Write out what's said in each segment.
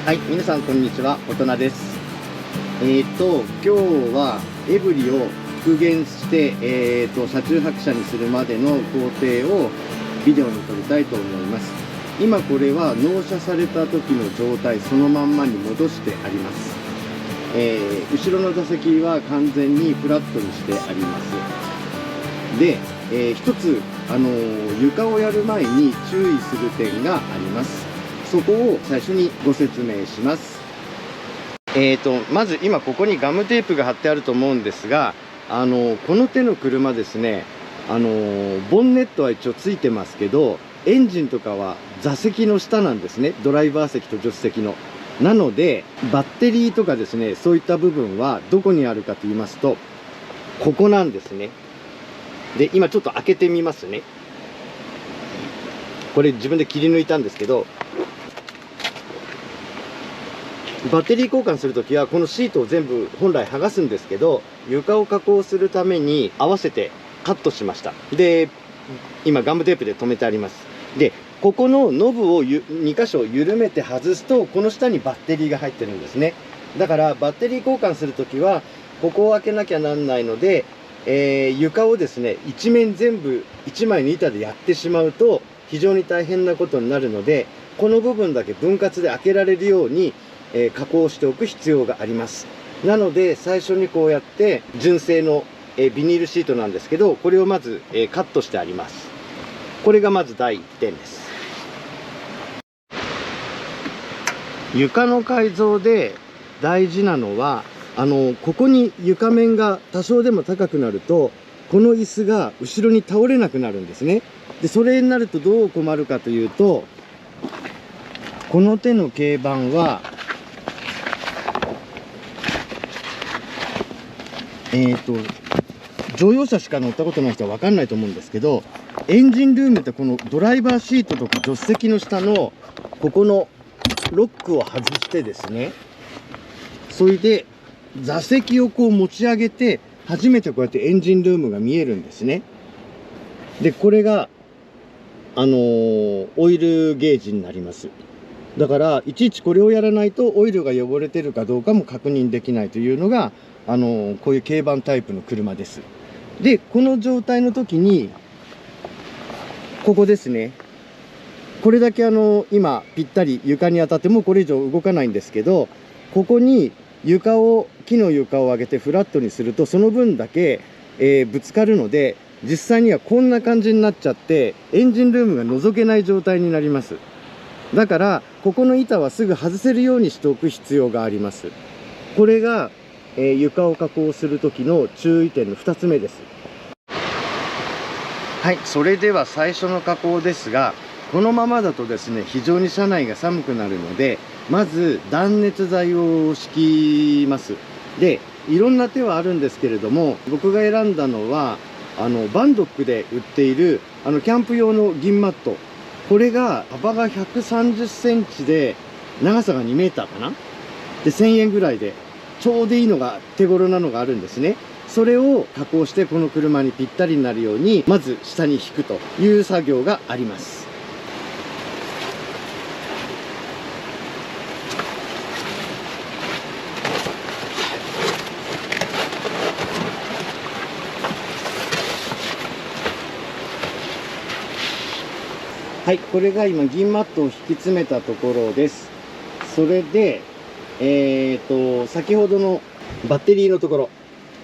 はい、皆さんこんにちは、大人です。今日はエブリを復元して、車中泊車にするまでの工程をビデオに撮りたいと思います。今これは納車された時の状態そのまんまに戻してあります。後ろの座席は完全にフラットにしてあります。で、一つ、床をやる前に注意する点があります。そこを最初にご説明します。まず今ここにガムテープが貼ってあると思うんですが、この手の車ですね、ボンネットは一応ついてますけど、エンジンとかは座席の下なんですね。ドライバー席と助手席の。なので、バッテリーとかですね、そういった部分はどこにあるかと言いますと、ここなんですね。で、今ちょっと開けてみますね。これ自分で切り抜いたんですけど、バッテリー交換するときはこのシートを全部本来剥がすんですけど、床を加工するために合わせてカットしました。で、今ガムテープで留めてあります。で、ここのノブを2箇所緩めて外すと、この下にバッテリーが入ってるんですね。だからバッテリー交換するときはここを開けなきゃなんないので、床をですね、一面全部1枚の板でやってしまうと非常に大変なことになるので、この部分だけ分割で開けられるように加工しておく必要があります。なので最初にこうやって純正のビニールシートなんですけど、これをまずカットしてあります。これがまず第1点です。床の改造で大事なのは、ここに床面が多少でも高くなると、この椅子が後ろに倒れなくなるんですね。で、それになるとどう困るかというと、この手の軽バンは乗用車しか乗ったことない人は分かんないと思うんですけど、エンジンルームってこのドライバーシートとか助手席の下のここのロックを外してですね、それで座席をこう持ち上げて初めてこうやってエンジンルームが見えるんですね。で、これがオイルゲージになります。だからいちいちこれをやらないとオイルが汚れてるかどうかも確認できないというのがこういう軽バンタイプの車です。で、この状態の時にここですね、これだけ今ぴったり床に当たってもうこれ以上動かないんですけど、ここに木の床を上げてフラットにするとその分だけ、ぶつかるので、実際にはこんな感じになっちゃってエンジンルームが覗けない状態になります。だからここの板はすぐ外せるようにしておく必要があります。これが、床を加工する時の注意点の2つ目です。はい、それでは最初の加工ですが、このままだとですね、非常に車内が寒くなるので、まず断熱材を敷きます。で、いろんな手はあるんですけれども、僕が選んだのはバンドックで売っているキャンプ用の銀マット。これが幅が130センチで長さが2メーターかな。で、1000円ぐらいでちょうどいいのが、手頃なのがあるんですね。それを加工してこの車にぴったりになるようにまず下に引くという作業があります。はい、これが今銀マットを引き詰めたところです。それで先ほどのバッテリーのところ、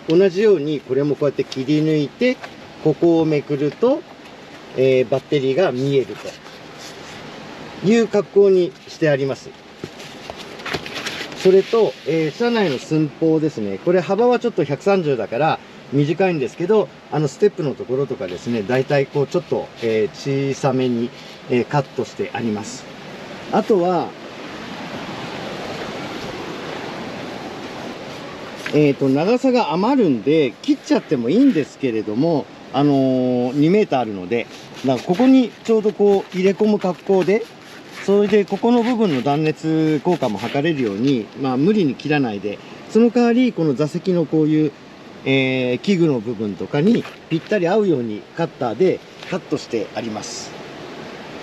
同じようにこれもこうやって切り抜いて、ここをめくると、バッテリーが見えるという格好にしてあります。それと、車内の寸法ですね。これ幅はちょっと130だから短いんですけど、ステップのところとかですね、だいたいこうちょっと、小さめに、カットしてあります。あとは長さが余るんで切っちゃってもいいんですけれども、2メーターあるので、だからここにちょうどこう入れ込む格好で、それでここの部分の断熱効果も測れるように、無理に切らないで、その代わりこの座席のこういう、器具の部分とかにぴったり合うようにカッターでカットしてあります。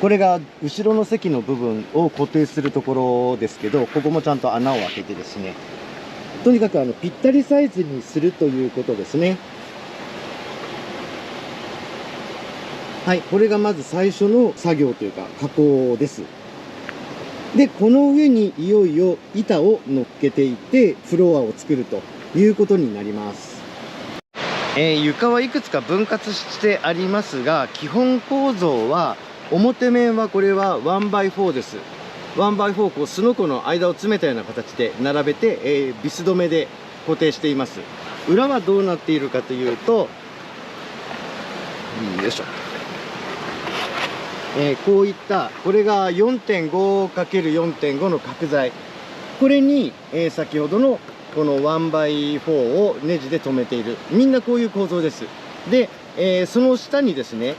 これが後ろの席の部分を固定するところですけど、ここもちゃんと穴を開けてですね、とにかくぴったりサイズにするということですね。はい、これがまず最初の作業というか加工です。で、この上にいよいよ板を乗っけていってフロアを作るということになります。床はいくつか分割してありますが、基本構造は表面はこれは 1x4 です。1x4 こうすのこの間を詰めたような形で並べて、ビス止めで固定しています。裏はどうなっているかというと、よいしょ、こういったこれが 4.5×4.5 の角材、これに、先ほどのこの 1x4 をネジで留めている、みんなこういう構造です。で、その下にですね、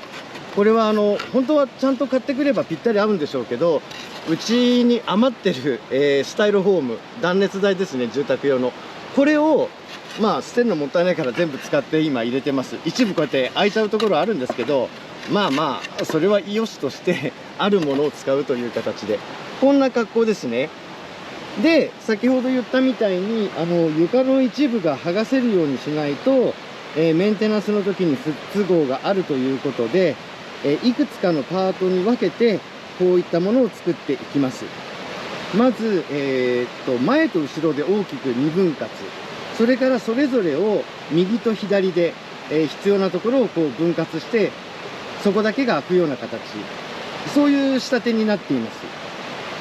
これは本当はちゃんと買ってくればぴったり合うんでしょうけど、うちに余ってる、スタイロフォーム断熱材ですね、住宅用の、これをまあ捨てるのもったいないから全部使って今入れてます。一部こうやって開いちゃうところあるんですけど、まあまあそれは良しとしてあるものを使うという形でこんな格好ですね。で、先ほど言ったみたいに床の一部が剥がせるようにしないと、メンテナンスの時に不都合があるということで、いくつかのパートに分けてこういったものを作っていきます。まず、前と後ろで大きく2分割、それからそれぞれを右と左で、必要なところをこう分割して、そこだけが開くような形、そういう仕立てになっています。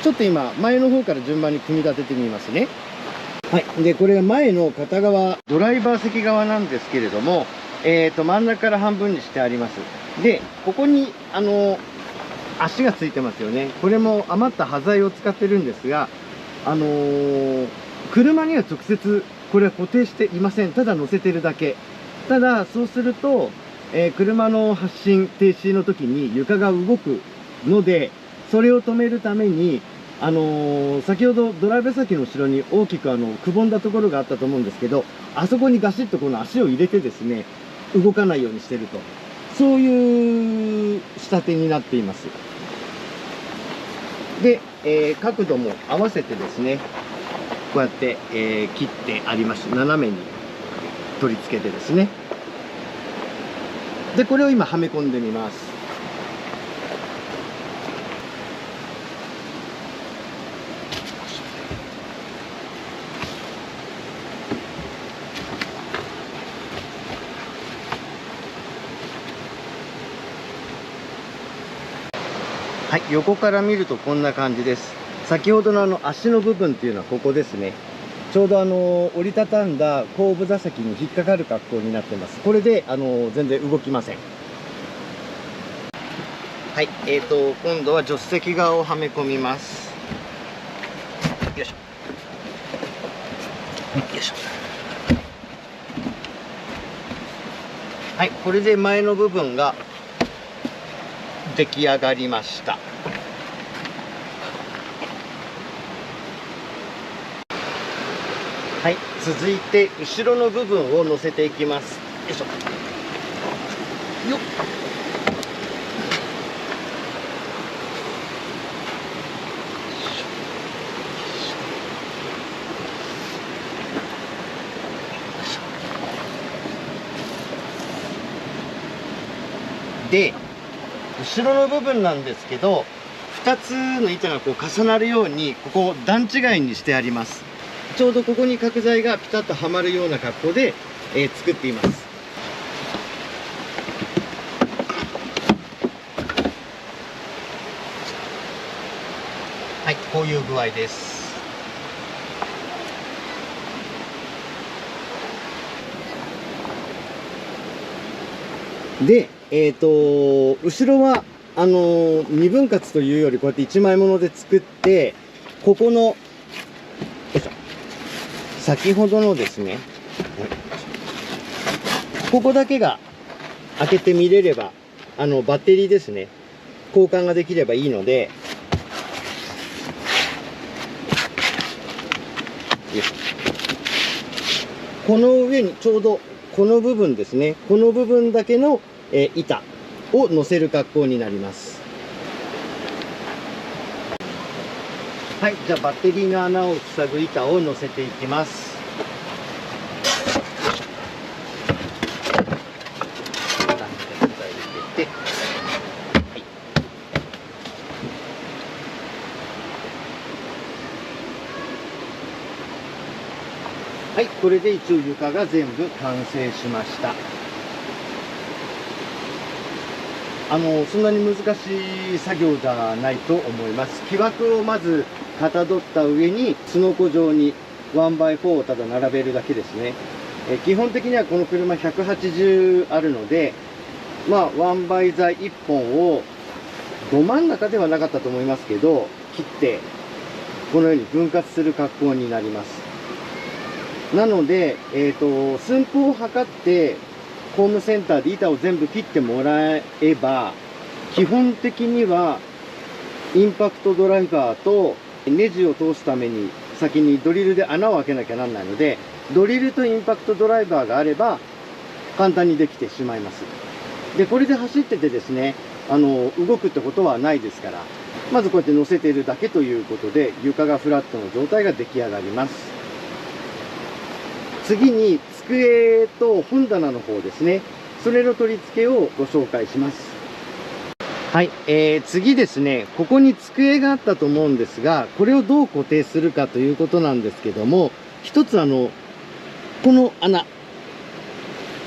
ちょっと今前の方から順番に組み立ててみますね。はい、でこれが前の片側ドライバー席側なんですけれども、真ん中から半分にしてあります。でここに足がついてますよね。これも余った端材を使ってるんですが、車には直接これは固定していません。ただ乗せてるだけ。ただそうすると、車の発進停止の時に床が動くので、それを止めるために先ほどドライバー先の後ろに大きくくぼんだところがあったと思うんですけど、あそこにガシッとこの足を入れてですね、動かないようにしてると、そういう仕立てになっています。で、角度も合わせてですね、こうやって、切ってあります。斜めに取り付けてですね。でこれを今はめ込んでみます。はい、横から見るとこんな感じです。先ほどの足の部分っていうのはここですね。ちょうど折りたたんだ後部座席に引っかかる格好になってます。これで全然動きません。はい、今度は助手席側をはめ込みます。よいしょ。よいしょ。はい、これで前の部分が出来上がりました。はい、続いて後ろの部分を乗せていきます。よいしょ。よっ。で、後ろの部分なんですけど、2つの板がこう重なるようにここを段違いにしてあります。ちょうどここに角材がピタッとはまるような格好で、作っています。はい、こういう具合です。で、後ろは2分割というよりこうやって1枚もので作って、ここのよいしょ、先ほどのですね、ここだけが開けてみれればバッテリーですね、交換ができればいいので、よいしょ、この上にちょうどこの部分ですね、この部分だけの板を乗せる格好になります。はい、じゃあバッテリーの穴を塞ぐ板を乗せていきます。はい、これで一応床が全部完成しました。そんなに難しい作業じゃないと思います。木枠をまずかたどった上に、すのこ状に 1x4 をただ並べるだけですね。基本的にはこの車180あるので、まあ、1倍材1本をど真ん中ではなかったと思いますけど、切って、このように分割する格好になります。なので、寸法を測って、ホームセンターで板を全部切ってもらえば、基本的には、インパクトドライバーとネジを通すために先にドリルで穴を開けなきゃなんないので、ドリルとインパクトドライバーがあれば、簡単にできてしまいます。で、これで走っててですね、動くってことはないですから、まずこうやって乗せているだけということで、床がフラットの状態が出来上がります。次に机と本棚の方ですね。それの取り付けをご紹介します。はい、次ですね、ここに机があったと思うんですが、これをどう固定するかということなんですけども、一つこの穴。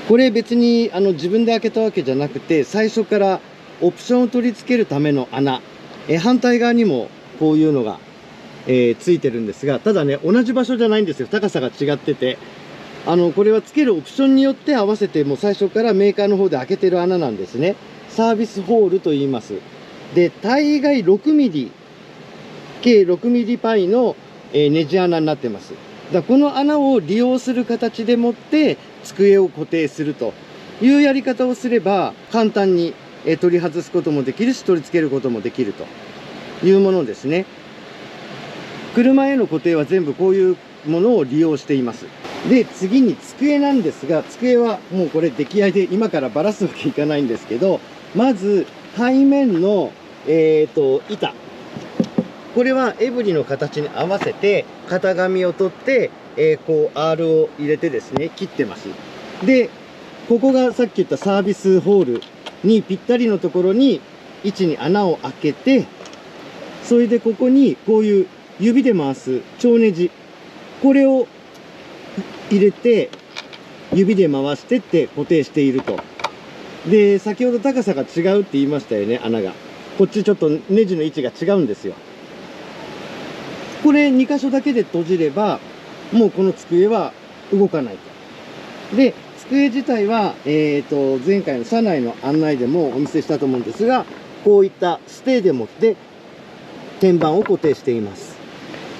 これ別に自分で開けたわけじゃなくて、最初からオプションを取り付けるための穴。反対側にもこういうのが、ついてるんですが、ただね、同じ場所じゃないんですよ。高さが違ってて。これは付けるオプションによって合わせてもう最初からメーカーの方で開けてる穴なんですね。サービスホールと言います。で、大概6ミリ、計6ミリパイの、ネジ穴になってます。だからこの穴を利用する形でもって机を固定するというやり方をすれば簡単に、取り外すこともできるし取り付けることもできるというものですね。車への固定は全部こういうものを利用しています。で、次に机なんですが、机はもうこれ出来合いで今からばらすわけいかないんですけど、まず背面の、板。これはエブリの形に合わせて型紙を取って、こう R を入れてですね、切ってます。で、ここがさっき言ったサービスホールにぴったりのところに位置に穴を開けて、それでここにこういう指で回す蝶ネジ、これを入れて指で回してって固定していると。で、先ほど高さが違うって言いましたよね、穴が。こっちちょっとネジの位置が違うんですよ。これ2箇所だけで閉じればもうこの机は動かないと。で、机自体は、前回の車内の案内でもお見せしたと思うんですが、こういったステーでもって天板を固定しています。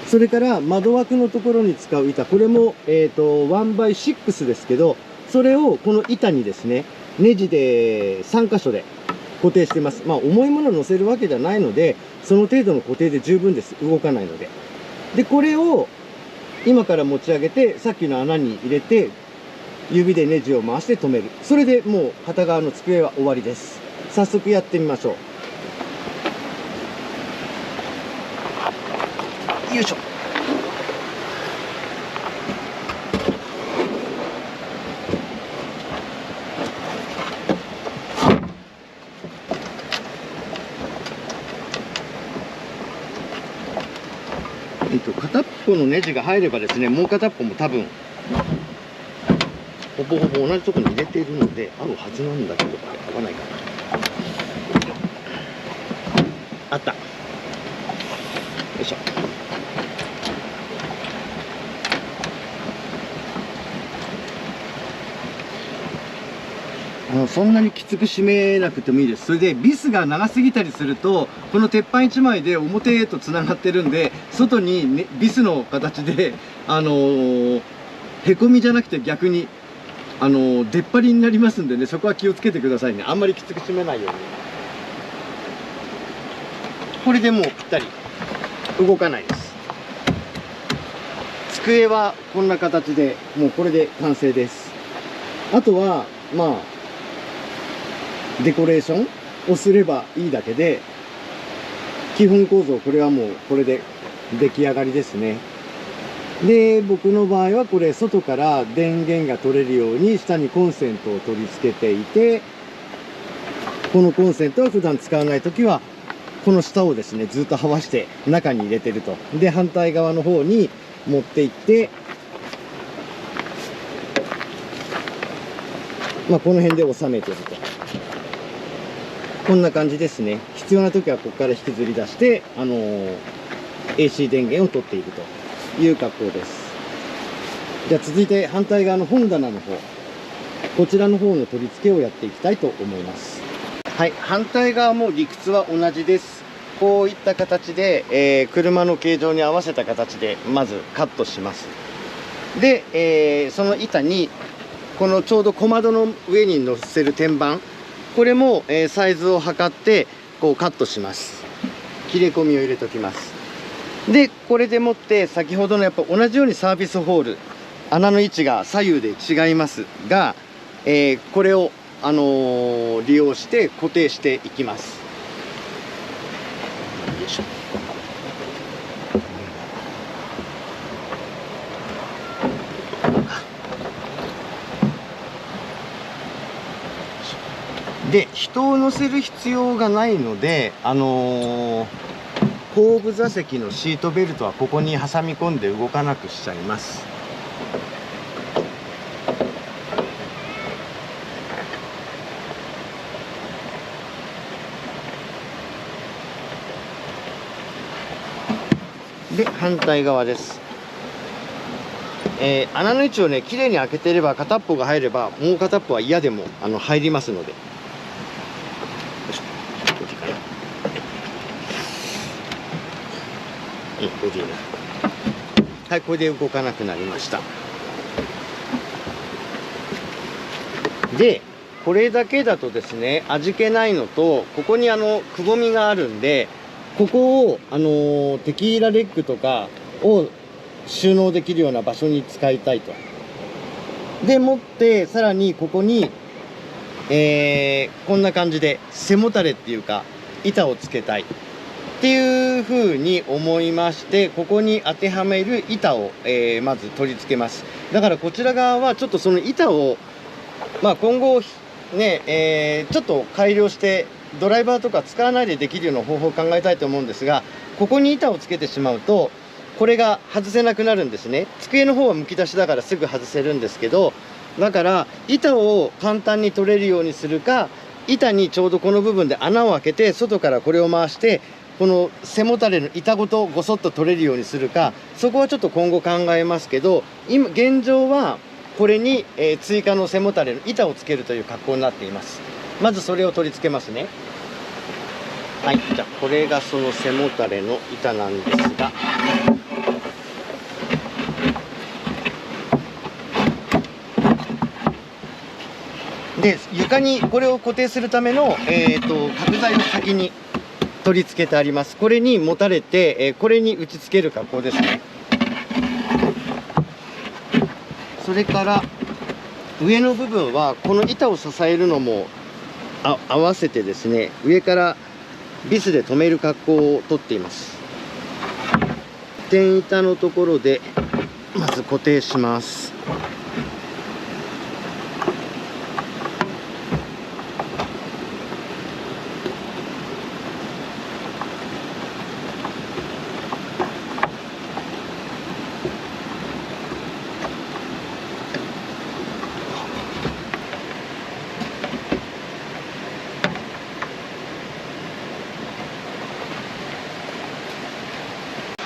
それから窓枠のところに使う板、これも、1x6 ですけど、それをこの板にですね、ネジで3箇所で固定しています。まあ重いものを乗せるわけじゃないので、その程度の固定で十分です。動かないので。で、これを今から持ち上げて、さっきの穴に入れて、指でネジを回して止める。それでもう片側の机は終わりです。早速やってみましょう。よいしょ。片っぽのネジが入ればですね、もう片っぽも多分ほぼほぼ同じところに入れているので合うはずなんだけど、合わないかな。あった。よいしょ。そんなにきつく締めなくてもいいです。それでビスが長すぎたりすると、この鉄板1枚で表へとつながってるんで、外に、ね、ビスの形でへこみじゃなくて逆に出っ張りになりますんでね、そこは気をつけてくださいね。あんまりきつく締めないように。これでもうぴったり動かないです。机はこんな形でもうこれで完成です。あとはまあデコレーションをすればいいだけで、基本構造これはもうこれで出来上がりですね。で、僕の場合はこれ外から電源が取れるように下にコンセントを取り付けていて、このコンセントは普段使わないときはこの下をですねずっとはわして中に入れてると。で、反対側の方に持っていって、この辺で収めてると。こんな感じですね。必要な時はここから引きずり出して、AC 電源を取っているという格好です。じゃあ続いて反対側の本棚の方、こちらの方の取り付けをやっていきたいと思います。はい、反対側も理屈は同じです。こういった形で、車の形状に合わせた形でまずカットします。で、その板にこのちょうど小窓の上に乗せる天板、これも、サイズを測ってこうカットします。切れ込みを入れときます。で、これでもって先ほどのやっぱ同じようにサービスホール、穴の位置が左右で違いますが、これを、利用して固定していきます。よいしょ。で、人を乗せる必要がないので、後部座席のシートベルトはここに挟み込んで動かなくしちゃいます。で、反対側です。穴の位置をね、きれいに開けていれば片っぽが入ればもう片っぽは嫌でも入りますので。はい、これで動かなくなりました。で、これだけだとですね、味気ないのと、ここにくぼみがあるんで、ここをテキーラレッグとかを収納できるような場所に使いたいと。でもってさらにここに、こんな感じで背もたれっていうか板をつけたいっていう風に思いまして、ここに当てはめる板を、まず取り付けます。だからこちら側はちょっとその板を今後ね、ちょっと改良してドライバーとか使わないでできるような方法を考えたいと思うんですが、ここに板をつけてしまうとこれが外せなくなるんですね。机の方はむき出しだからすぐ外せるんですけど、だから板を簡単に取れるようにするか、板にちょうどこの部分で穴を開けて外からこれを回してこの背もたれの板ごとごそっと取れるようにするか、そこはちょっと今後考えますけど、今現状はこれに、追加の背もたれの板をつけるという格好になっています。まずそれを取り付けますね。はい、じゃあこれがその背もたれの板なんですが、で床にこれを固定するための、角材を先に取り付けてあります。これに持たれて、これに打ち付ける格好ですね。それから上の部分はこの板を支えるのも合わせてですね、上からビスで留める格好をとっています。天板のところでまず固定します。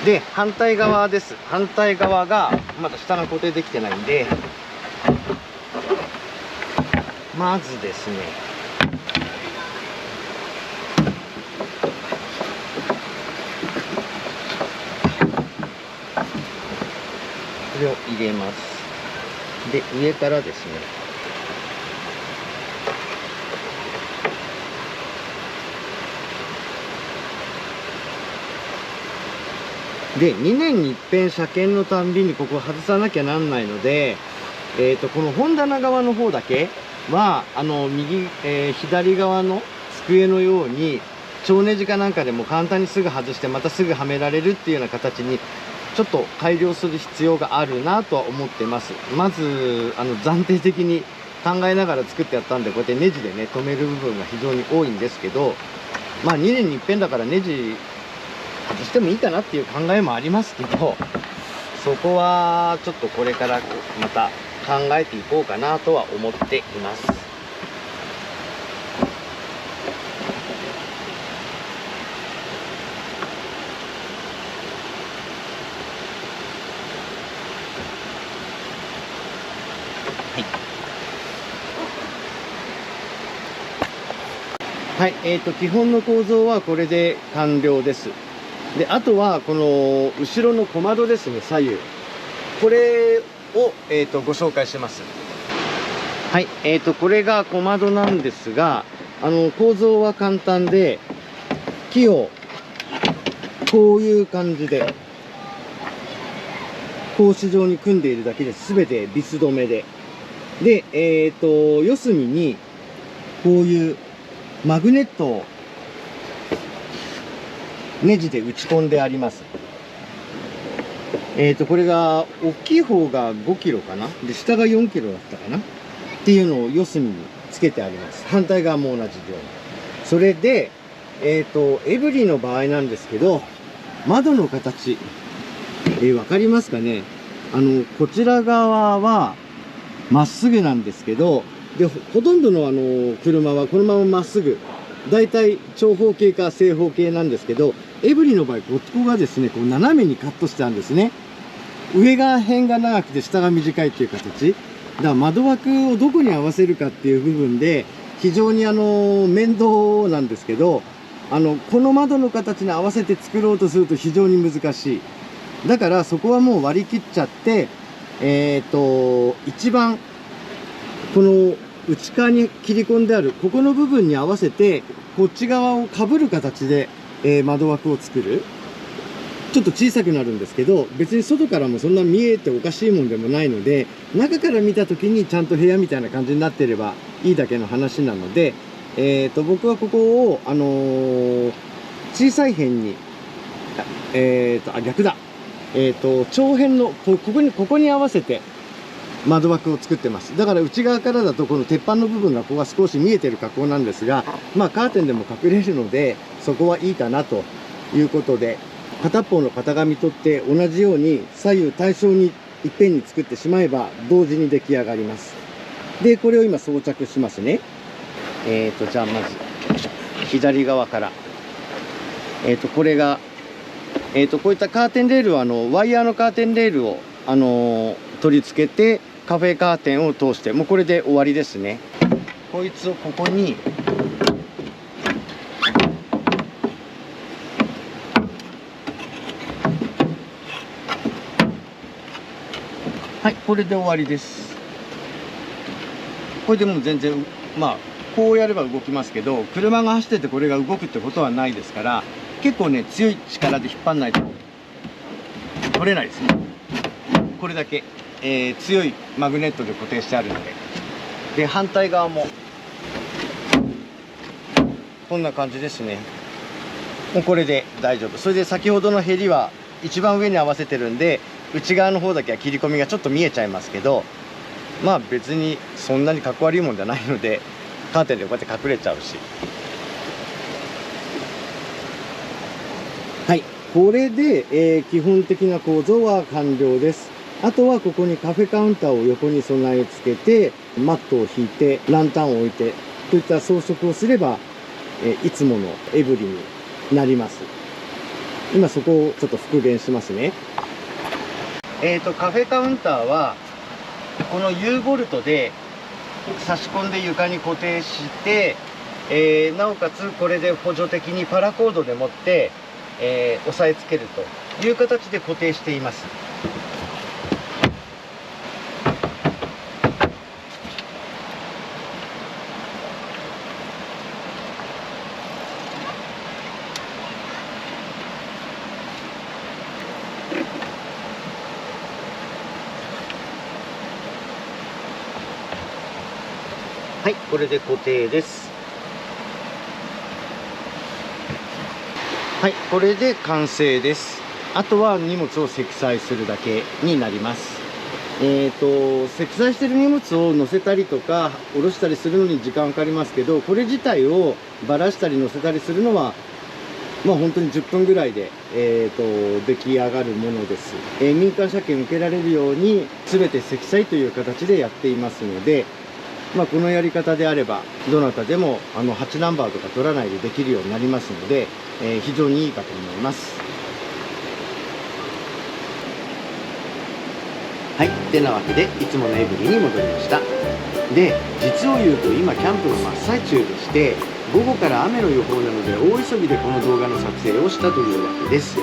で、反対側です。反対側がまだ下が固定できてないんで、まずですね、これを入れます。で、上からですね、で2年に一遍車検のたんびにここを外さなきゃなんないので、この本棚側の方だけは左側の机のように蝶ネジかなんかでも簡単にすぐ外してまたすぐはめられるっていうような形にちょっと改良する必要があるなとは思ってます。まず暫定的に考えながら作ってやったんで、こうやってネジでね止める部分が非常に多いんですけど、まあ2年に一遍だからネジ外してもいいかなっていう考えもありますけど、そこはちょっとこれからまた考えていこうかなとは思っています。はい、基本の構造はこれで完了です。で、あとはこの後ろの小窓ですね、左右。これを、ご紹介します。はい、これが小窓なんですが、構造は簡単で、木をこういう感じで格子状に組んでいるだけです。全てビス止めで。で、四隅にこういうマグネットをネジで打ち込んであります。これが大きい方が5キロかな。で、下が4キロだったかなっていうのを四隅につけてあります。反対側も同じように。それで、エブリの場合なんですけど、窓の形、わかりますかね。こちら側はまっすぐなんですけど、で、ほとんどの車はこのまままっすぐ、だいたい長方形か正方形なんですけど、エブリの場合、ここがですね、こう斜めにカットしてあるんですね。上が辺が長くて下が短いっていう形。だから窓枠をどこに合わせるかっていう部分で、非常に面倒なんですけど、この窓の形に合わせて作ろうとすると非常に難しい。だからそこはもう割り切っちゃって、一番、この内側に切り込んである、ここの部分に合わせて、こっち側を被る形で、窓枠を作る。ちょっと小さくなるんですけど、別に外からもそんな見えておかしいもんでもないので、中から見た時にちゃんと部屋みたいな感じになってればいいだけの話なので、僕はここを、小さい辺に、逆だ。長辺のここに合わせて窓枠を作ってます。だから内側からだとこの鉄板の部分がここが少し見えてる加工なんですが、まあカーテンでも隠れるのでそこはいいかなということで、片方の型紙取って同じように左右対称にいっぺんに作ってしまえば同時に出来上がります。で、これを今装着しますね。じゃあまず左側から、これがこういったカーテンレールはワイヤーのカーテンレールを取り付けてカフェカーテンを通して、もうこれで終わりですね。こいつをここにはい、これで終わりです。これでもう全然まあこうやれば動きますけど、車が走っててこれが動くってことはないですから、結構ね強い力で引っ張んないと取れないですね。これだけ、強いマグネットで固定してあるので。で、反対側もこんな感じですね。もうこれで大丈夫。それで先ほどのヘリは一番上に合わせてるんで、内側の方だけは切り込みがちょっと見えちゃいますけど、まあ別にそんなにかっこ悪いもんじゃないので、カーテンでこうやって隠れちゃうし。はい、これで、基本的な構造は完了です。あとはここにカフェカウンターを横に備え付けて、マットを引いてランタンを置いてといった装飾をすれば、いつものエブリになります。今そこをちょっと復元しますね。カフェカウンターはこの U ボルトで差し込んで床に固定して、なおかつこれで補助的にパラコードで持って、押さえつけるという形で固定しています。はい、これで固定です。はい、これで完成です。あとは荷物を積載するだけになります。積載してる荷物を乗せたりとか下ろしたりするのに時間かかりますけど、これ自体をばらしたり乗せたりするのは本当に10分ぐらいで、出来上がるものです。民間車検受けられるように全て積載という形でやっていますので、このやり方であればどなたでも8ナンバーとか取らないでできるようになりますので、非常にいいかと思います。はい、てなわけでいつものエブリに戻りました。で、実を言うと今キャンプの真っ最中でして、午後から雨の予報なので大急ぎでこの動画の撮影をしたというわけです。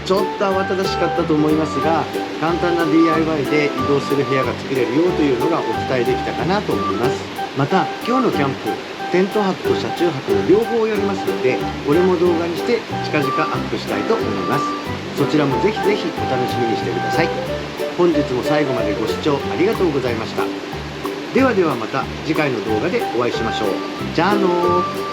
ちょっと慌ただしかったと思いますが、簡単な DIY で移動する部屋が作れるよというのがお伝えできたかなと思います。また今日のキャンプ、テント泊と車中泊の両方やりますので、これも動画にして近々アップしたいと思います。そちらもぜひぜひお楽しみにしてください。本日も最後までご視聴ありがとうございました。ではではまた次回の動画でお会いしましょう。じゃあのー。